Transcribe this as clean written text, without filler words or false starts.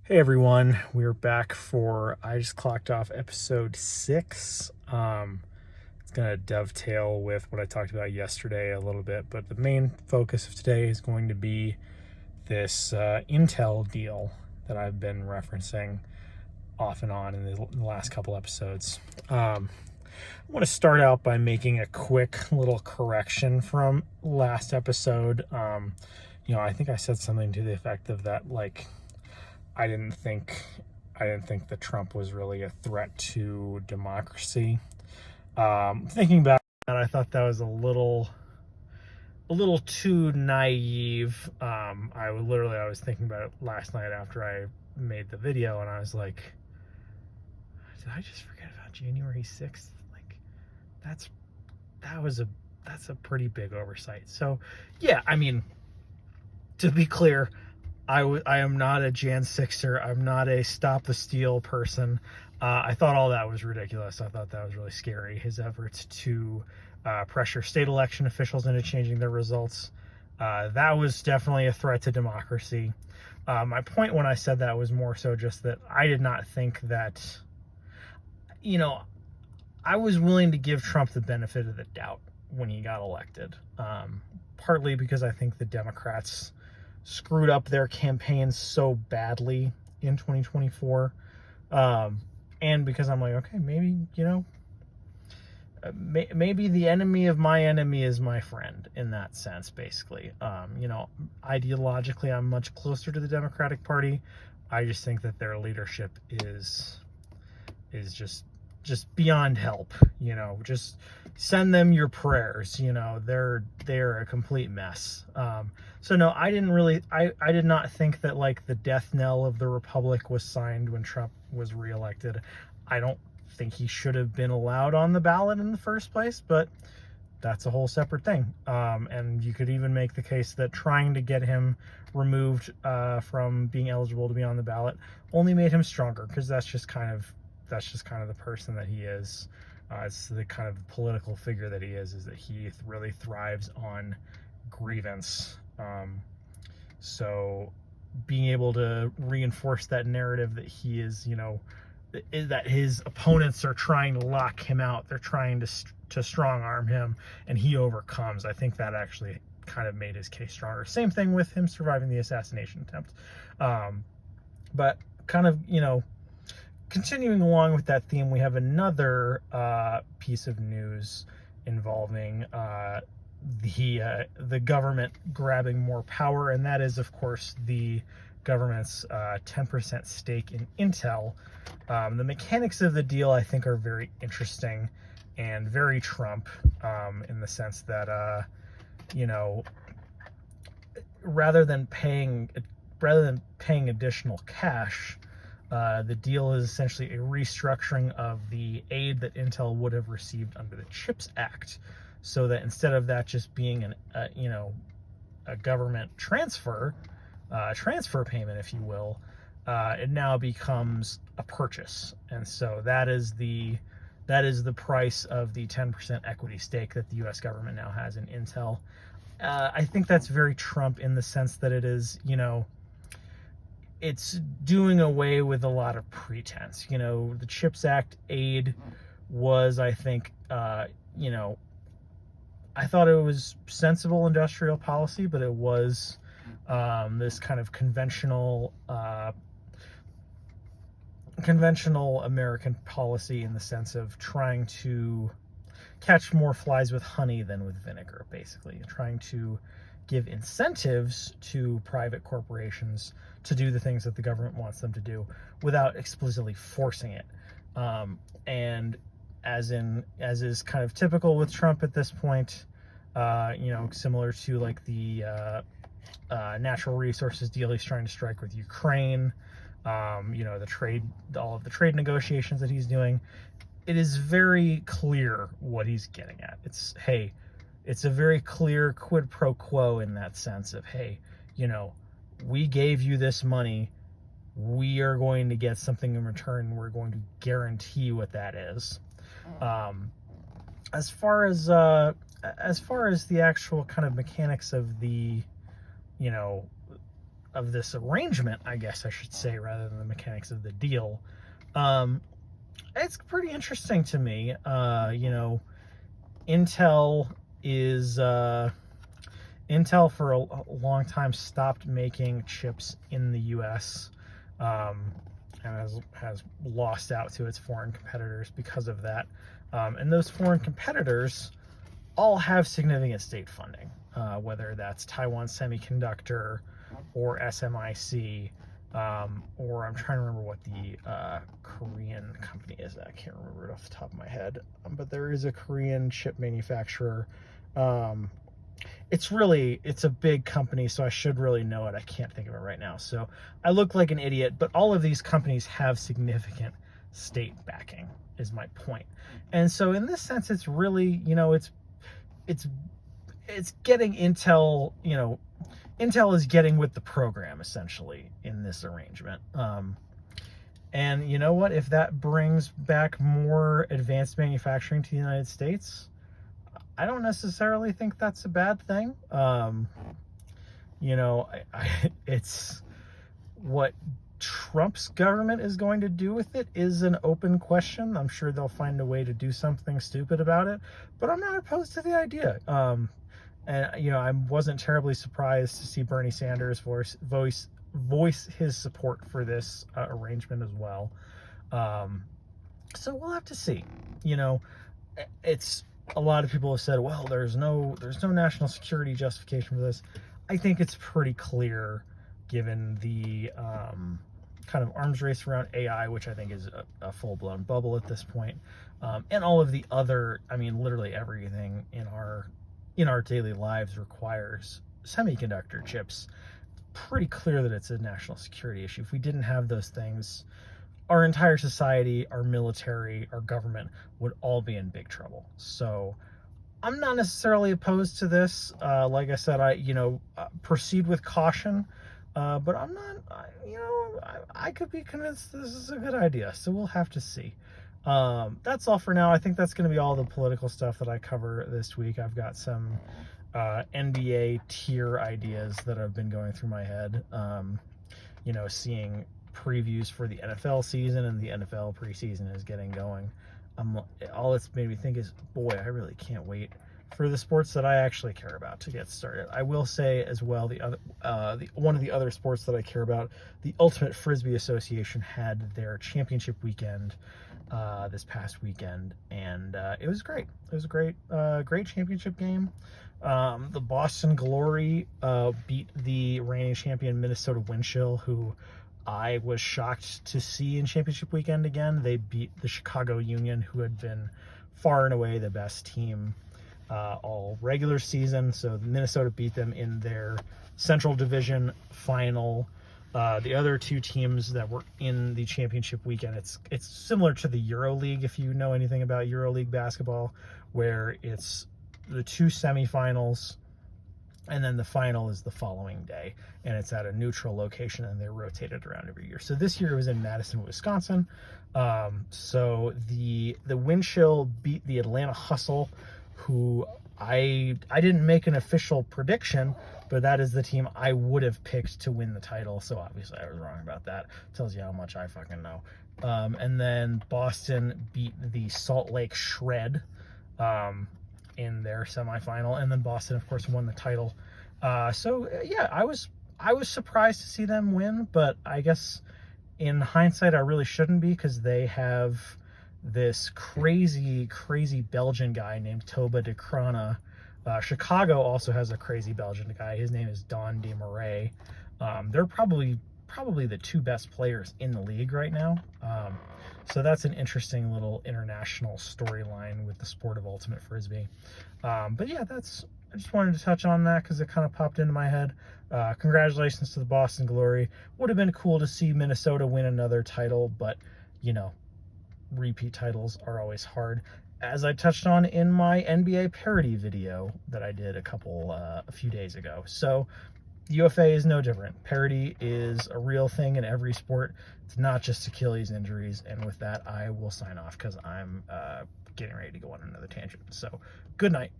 Hey everyone, we're back for I just clocked off episode 6. It's gonna dovetail with what I talked about yesterday a little bit, but the main focus of today is going to be this Intel deal that I've been referencing off and on in the last couple episodes. I want to start out by making a quick little correction from last episode. I think I said something to the effect of that, like, I didn't think that Trump was really a threat to democracy. Thinking back, I thought that was a little too naive. I was thinking about it last night after I made the video, and I was like, did I just forget about January 6th? Like, that's that's a pretty big oversight. So, yeah, I mean, to be clear, I am not a Jan 6er. I'm not a stop the steal person. I thought all that was ridiculous. I thought that was really scary. His efforts to pressure state election officials into changing their results. That was definitely a threat to democracy. My point when I said that was more so just that I did not think that, I was willing to give Trump the benefit of the doubt when he got elected. Partly because I think the Democrats screwed up their campaign so badly in 2024. And because I'm like, okay, maybe, maybe the enemy of my enemy is my friend in that sense, basically. Ideologically, I'm much closer to the Democratic Party. I just think that their leadership is just beyond help. Just send them your prayers. They're a complete mess. So no, I did not think that, like, the death knell of the republic was signed when Trump was reelected. I don't think he should have been allowed on the ballot in the first place, but that's a whole separate thing. And you could even make the case that trying to get him removed from being eligible to be on the ballot only made him stronger, because that's just kind of the person that he is. It's the kind of political figure that he is that he really thrives on grievance. So being able to reinforce that narrative that he is, that his opponents are trying to lock him out, they're trying to strong arm him, and he overcomes. I think that actually kind of made his case stronger. Same thing with him surviving the assassination attempt. But kind of, continuing along with that theme, we have another piece of news involving the government grabbing more power, and that is, of course, the government's 10% stake in Intel. The mechanics of the deal, I think, are very interesting and very Trump, in the sense that, rather than paying additional cash, the deal is essentially a restructuring of the aid that Intel would have received under the CHIPS Act, so that instead of that just being a government transfer payment, if you will, it now becomes a purchase. And so that is the price of the 10% equity stake that the U.S. government now has in Intel. I think that's very Trump in the sense that it is, it's doing away with a lot of pretense. The CHIPS Act aid was, I think, I thought it was sensible industrial policy, but it was this kind of conventional American policy, in the sense of trying to catch more flies with honey than with vinegar, basically. Trying to give incentives to private corporations to do the things that the government wants them to do without explicitly forcing it. And as is kind of typical with Trump at this point, similar to, like, the natural resources deal he's trying to strike with Ukraine, all of the trade negotiations that he's doing, it is very clear what he's getting at. It's a very clear quid pro quo, in that sense of, hey, we gave you this money, we are going to get something in return, we're going to guarantee what that is. As far as the actual kind of mechanics of the of this arrangement, I guess I should say, rather than the mechanics of the deal, it's pretty interesting to me. Intel is Intel for a long time stopped making chips in the U.S. And has lost out to its foreign competitors because of that. And those foreign competitors all have significant state funding, whether that's Taiwan Semiconductor or SMIC, or I'm trying to remember what the Korean company is. I can't remember it off the top of my head, but there is a Korean chip manufacturer. It's a big company, so I should really know it. I can't think of it right now, so I look like an idiot, but all of these companies have significant state backing, is my point. And so in this sense, it's really, it's getting Intel, Intel is getting with the program, essentially, in this arrangement. And you know what? If that brings back more advanced manufacturing to the United States, I don't necessarily think that's a bad thing. It's what Trump's government is going to do with it is an open question. I'm sure they'll find a way to do something stupid about it, but I'm not opposed to the idea. I wasn't terribly surprised to see Bernie Sanders voice his support for this arrangement as well. So we'll have to see. It's a lot of people have said, well, there's no national security justification for this. I think it's pretty clear, given the kind of arms race around AI, which I think is a full-blown bubble at this point, and all of the other, literally everything in our daily lives requires semiconductor chips. Pretty clear that it's a national security issue. If we didn't have those things, our entire society, our military, our government would all be in big trouble. So I'm not necessarily opposed to this. Like I said, proceed with caution, but I'm not, I could be convinced this is a good idea. So we'll have to see. That's all for now. I think that's going to be all the political stuff that I cover this week. I've got some NBA tier ideas that have been going through my head. Seeing previews for the NFL season, and the NFL preseason is getting going. All it's made me think is, boy, I really can't wait for the sports that I actually care about to get started. I will say as well, one of the other sports that I care about, the Ultimate Frisbee Association, had their championship weekend this past weekend, and it was great. It was a great championship game. The Boston Glory beat the reigning champion Minnesota Windchill, who I was shocked to see in championship weekend again. They beat the Chicago Union, who had been far and away the best team all regular season. So Minnesota beat them in their Central Division final. The other two teams that were in the championship weekend, it's similar to the EuroLeague, if you know anything about EuroLeague basketball, where it's the two semifinals, and then the final is the following day, and it's at a neutral location, and they're rotated around every year. So this year it was in Madison, Wisconsin. So the Windchill beat the Atlanta Hustle, who I didn't make an official prediction, but that is the team I would have picked to win the title. So obviously I was wrong about that. Tells you how much I fucking know. And then Boston beat the Salt Lake Shred in their semifinal, and then Boston, of course, won the title. So yeah, I was surprised to see them win, but I guess in hindsight I really shouldn't be, because they have this crazy Belgian guy named Toba de Crana. Chicago also has a crazy Belgian guy. His name is Don de Marais. They're probably the two best players in the league right now. So that's an interesting little international storyline with the sport of Ultimate Frisbee. But yeah, I just wanted to touch on that because it kind of popped into my head. Congratulations to the Boston Glory. Would have been cool to see Minnesota win another title, but repeat titles are always hard, as I touched on in my NBA parody video that I did a few days ago. So UFA is no different. Parody is a real thing in every sport. It's not just Achilles injuries. And with that, I will sign off because I'm getting ready to go on another tangent. So good night.